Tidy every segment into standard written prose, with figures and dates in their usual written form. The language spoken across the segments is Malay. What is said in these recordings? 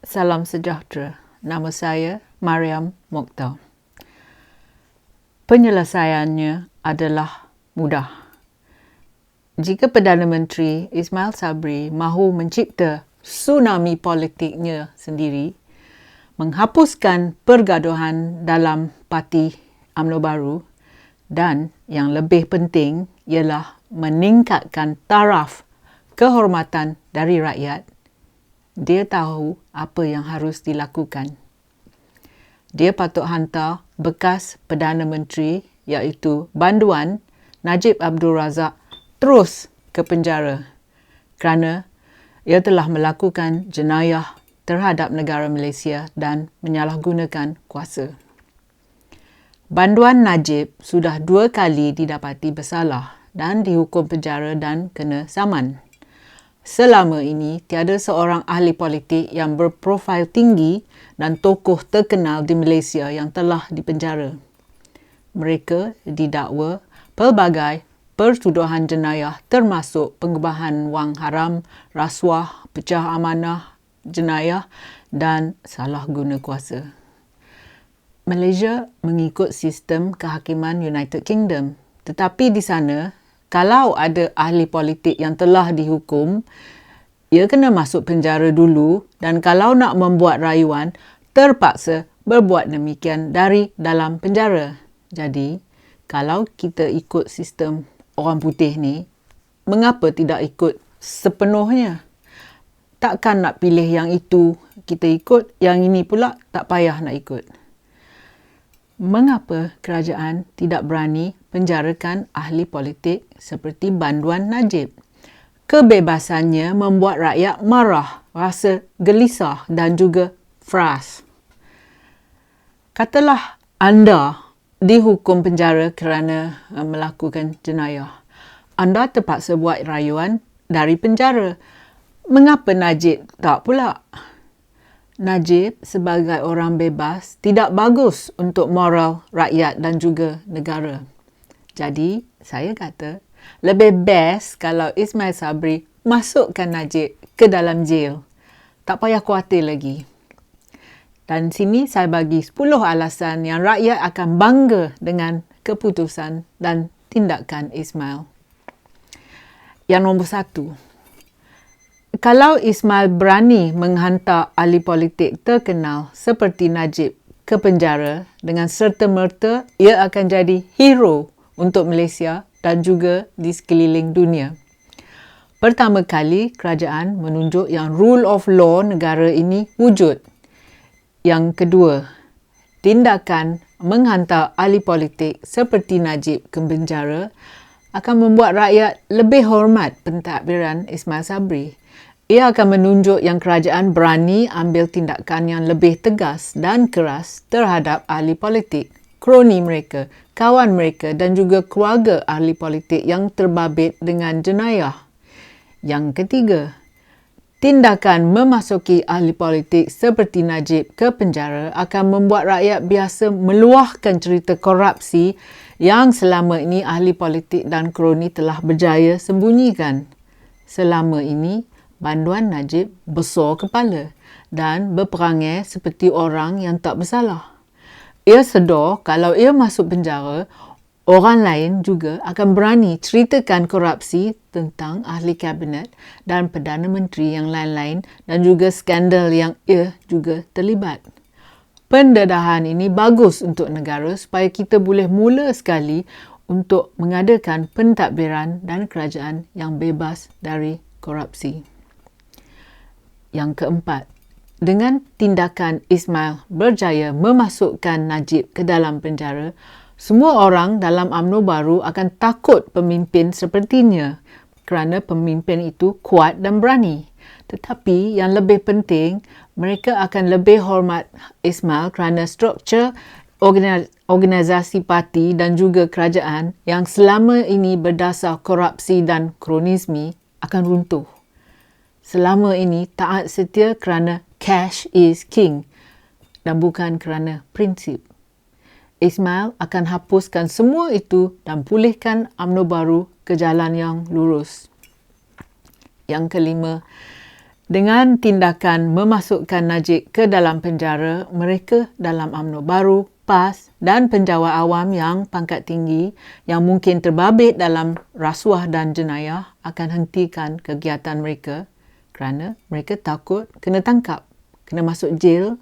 Salam sejahtera. Nama saya Mariam Mokhtar. Penyelesaiannya adalah mudah. Jika Perdana Menteri Ismail Sabri mahu mencipta tsunami politiknya sendiri, menghapuskan pergaduhan dalam parti UMNO Baru dan yang lebih penting ialah meningkatkan taraf kehormatan dari rakyat, dia tahu apa yang harus dilakukan. Dia patut hantar bekas Perdana Menteri iaitu Banduan Najib Abdul Razak terus ke penjara kerana ia telah melakukan jenayah terhadap negara Malaysia dan menyalahgunakan kuasa. Banduan Najib sudah 2 kali didapati bersalah dan dihukum penjara dan kena saman. Selama ini, tiada seorang ahli politik yang berprofil tinggi dan tokoh terkenal di Malaysia yang telah dipenjara. Mereka didakwa pelbagai pertuduhan jenayah termasuk pengubahan wang haram, rasuah, pecah amanah jenayah dan salah guna kuasa. Malaysia mengikut sistem kehakiman United Kingdom, tetapi di sana, kalau ada ahli politik yang telah dihukum, ia kena masuk penjara dulu dan kalau nak membuat rayuan, terpaksa berbuat demikian dari dalam penjara. Jadi, kalau kita ikut sistem orang putih ni, mengapa tidak ikut sepenuhnya? Takkan nak pilih yang itu kita ikut, yang ini pula tak payah nak ikut. Mengapa kerajaan tidak berani penjarakan ahli politik seperti Banduan Najib? Kebebasannya membuat rakyat marah, rasa gelisah dan juga frust. Katalah anda dihukum penjara kerana melakukan jenayah. Anda terpaksa buat rayuan dari penjara. Mengapa Najib tak pula? Najib sebagai orang bebas tidak bagus untuk moral rakyat dan juga negara. Jadi, saya kata, lebih best kalau Ismail Sabri masukkan Najib ke dalam jail. Tak payah khawatir lagi. Dan sini saya bagi 10 alasan yang rakyat akan bangga dengan keputusan dan tindakan Ismail. Yang nombor 1. Kalau Ismail berani menghantar ahli politik terkenal seperti Najib ke penjara, dengan serta-merta ia akan jadi hero untuk Malaysia dan juga di sekeliling dunia. Pertama kali, kerajaan menunjuk yang rule of law negara ini wujud. Yang kedua, tindakan menghantar ahli politik seperti Najib ke penjara akan membuat rakyat lebih hormat pentadbiran Ismail Sabri. Ia akan menunjuk yang kerajaan berani ambil tindakan yang lebih tegas dan keras terhadap ahli politik, kroni mereka, kawan mereka dan juga keluarga ahli politik yang terbabit dengan jenayah. Yang ketiga, tindakan memasuki ahli politik seperti Najib ke penjara akan membuat rakyat biasa meluahkan cerita korupsi yang selama ini ahli politik dan kroni telah berjaya sembunyikan. Selama ini, Banduan Najib besar kepala dan berperangai seperti orang yang tak bersalah. Ia sedar kalau ia masuk penjara, orang lain juga akan berani ceritakan korupsi tentang ahli kabinet dan Perdana Menteri yang lain-lain dan juga skandal yang ia juga terlibat. Pendedahan ini bagus untuk negara supaya kita boleh mula sekali untuk mengadakan pentadbiran dan kerajaan yang bebas dari korupsi. Yang keempat, dengan tindakan Ismail berjaya memasukkan Najib ke dalam penjara, semua orang dalam UMNO Baru akan takut pemimpin sepertinya kerana pemimpin itu kuat dan berani. Tetapi yang lebih penting, mereka akan lebih hormat Ismail kerana struktur organisasi parti dan juga kerajaan yang selama ini berdasar korupsi dan kronisme akan runtuh. Selama ini taat setia kerana cash is king dan bukan kerana prinsip. Ismail akan hapuskan semua itu dan pulihkan UMNO Baru ke jalan yang lurus. Yang kelima, Dengan tindakan memasukkan Najib ke dalam penjara, mereka dalam UMNO baru, PAS dan penjawat awam yang pangkat tinggi yang mungkin terbabit dalam rasuah dan jenayah akan hentikan kegiatan mereka kerana mereka takut kena tangkap, kena masuk jail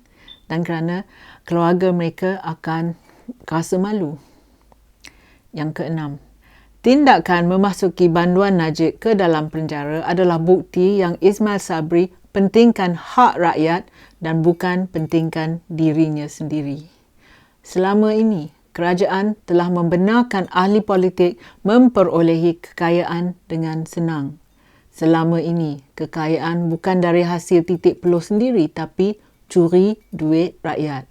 dan kerana keluarga mereka akan rasa malu. Yang keenam, tindakan memasuki banduan Najib ke dalam penjara adalah bukti yang Ismail Sabri pentingkan hak rakyat dan bukan pentingkan dirinya sendiri. Selama ini, kerajaan telah membenarkan ahli politik memperolehi kekayaan dengan senang. Selama ini, kekayaan bukan dari hasil titik peluh sendiri tapi curi duit rakyat.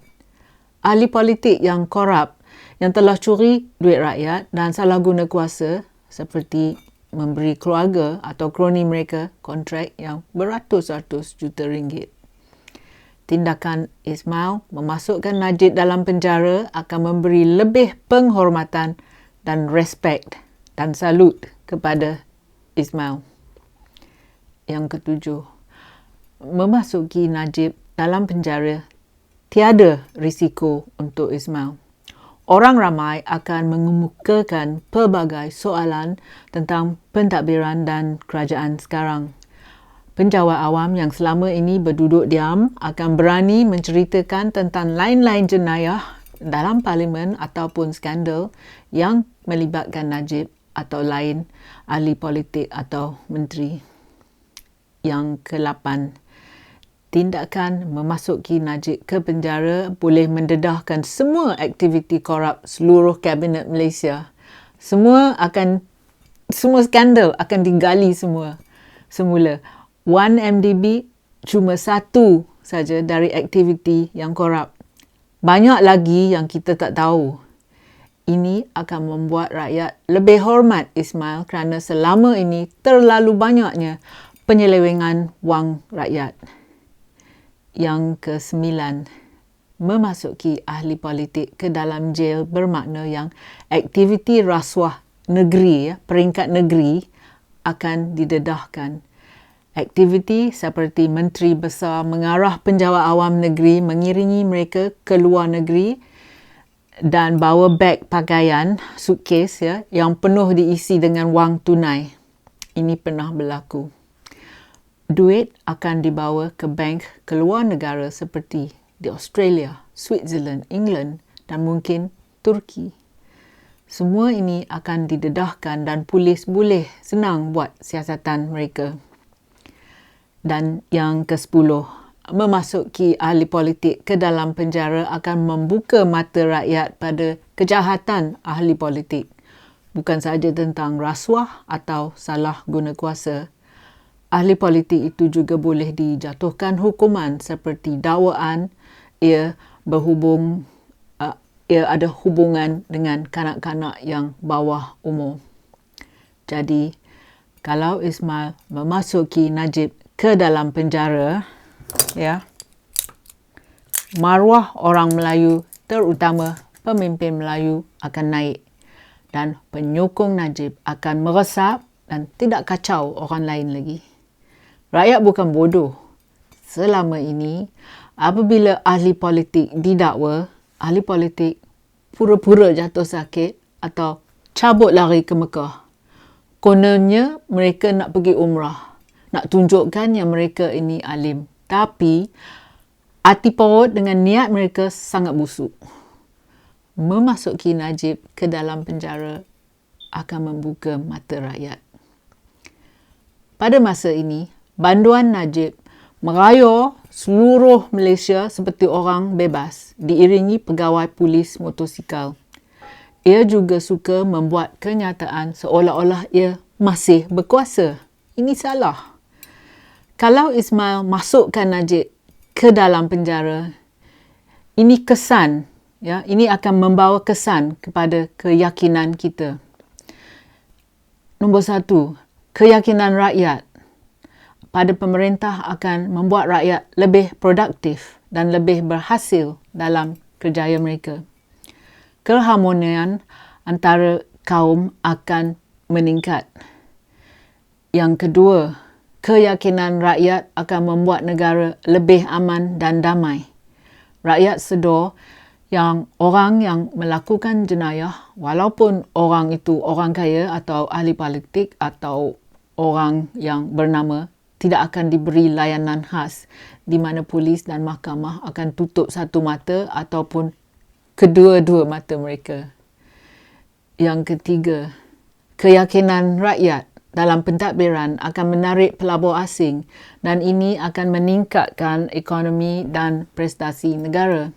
Ahli politik yang korup yang telah curi duit rakyat dan salah guna kuasa seperti memberi keluarga atau kroni mereka kontrak yang beratus-ratus juta ringgit. Tindakan Ismail memasukkan Najib dalam penjara akan memberi lebih penghormatan dan respect dan salut kepada Ismail. Yang ketujuh, memasuki Najib dalam penjara tiada risiko untuk Ismail. Orang ramai akan mengemukakan pelbagai soalan tentang pentadbiran dan kerajaan sekarang. Penjawat awam yang selama ini berduduk diam akan berani menceritakan tentang lain-lain jenayah dalam parlimen ataupun skandal yang melibatkan Najib atau lain ahli politik atau menteri. Yang ke-8, tindakan memasuki Najib ke penjara boleh mendedahkan semua aktiviti korup seluruh kabinet Malaysia. Semua skandal akan digali semula. 1MDB cuma satu saja dari aktiviti yang korup. Banyak lagi yang kita tak tahu. Ini akan membuat rakyat lebih hormat Ismail kerana selama ini terlalu banyaknya penyelewengan wang rakyat. Yang ke-9, memasuki ahli politik ke dalam jail bermakna yang aktiviti rasuah negeri, peringkat negeri akan didedahkan. Aktiviti seperti menteri besar mengarah penjawat awam negeri mengiringi mereka ke luar negeri dan bawa beg pakaian, suitcase yang penuh diisi dengan wang tunai. Ini pernah berlaku. Duit akan dibawa ke bank ke luar negara seperti di Australia, Switzerland, England dan mungkin Turki. Semua ini akan didedahkan dan polis boleh senang buat siasatan mereka. Dan yang ke-10, memasuki ahli politik ke dalam penjara akan membuka mata rakyat pada kejahatan ahli politik. Bukan sahaja tentang rasuah atau salah guna kuasa. Ahli politik itu juga boleh dijatuhkan hukuman seperti dakwaan ia ada hubungan dengan kanak-kanak yang bawah umur. Jadi, kalau Ismail memasuki Najib ke dalam penjara, maruah orang Melayu, terutama pemimpin Melayu akan naik dan penyokong Najib akan meresap dan tidak kacau orang lain lagi. Rakyat bukan bodoh. Selama ini, apabila ahli politik didakwa, ahli politik pura-pura jatuh sakit atau cabut lari ke Mekah. Kononnya mereka nak pergi umrah, nak tunjukkan yang mereka ini alim. Tapi, hati paut dengan niat mereka sangat busuk. Memasuki Najib ke dalam penjara akan membuka mata rakyat. Pada masa ini, banduan Najib merayau seluruh Malaysia seperti orang bebas, diiringi pegawai polis motosikal. Ia juga suka membuat kenyataan seolah-olah ia masih berkuasa. Ini salah. Kalau Ismail masukkan Najib ke dalam penjara, ini kesan, ini akan membawa kesan kepada keyakinan kita. Nombor 1, keyakinan rakyat pada pemerintah akan membuat rakyat lebih produktif dan lebih berhasil dalam kerjaya mereka. Keharmonian antara kaum akan meningkat. Yang kedua, keyakinan rakyat akan membuat negara lebih aman dan damai. Rakyat sedar yang orang yang melakukan jenayah, walaupun orang itu orang kaya atau ahli politik atau orang yang bernama, tidak akan diberi layanan khas di mana polis dan mahkamah akan tutup satu mata ataupun kedua-dua mata mereka. Yang ketiga, keyakinan rakyat dalam pentadbiran akan menarik pelabur asing dan ini akan meningkatkan ekonomi dan prestasi negara.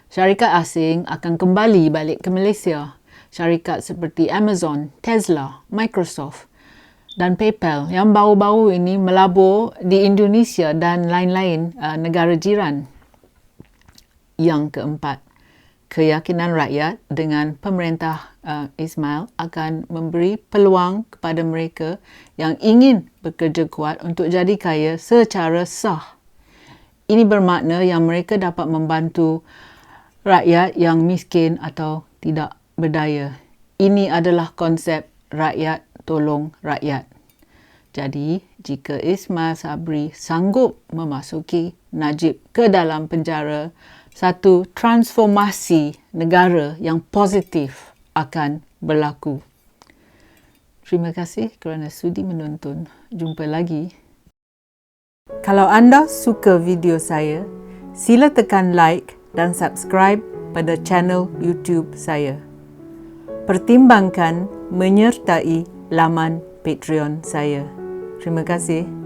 Syarikat asing akan kembali balik ke Malaysia. Syarikat seperti Amazon, Tesla, Microsoft dan PayPal yang baru-baru ini melabur di Indonesia dan lain-lain negara jiran. Yang keempat, keyakinan rakyat dengan pemerintah Ismail akan memberi peluang kepada mereka yang ingin bekerja kuat untuk jadi kaya secara sah. Ini bermakna yang mereka dapat membantu rakyat yang miskin atau tidak berdaya. Ini adalah konsep rakyat tolong rakyat. Jadi, jika Ismail Sabri sanggup memasuki Najib ke dalam penjara, satu transformasi negara yang positif akan berlaku. Terima kasih kerana sudi menonton. Jumpa lagi. Kalau anda suka video saya, sila tekan like dan subscribe pada channel YouTube saya. Pertimbangkan menyertai laman Patreon saya. Terima kasih.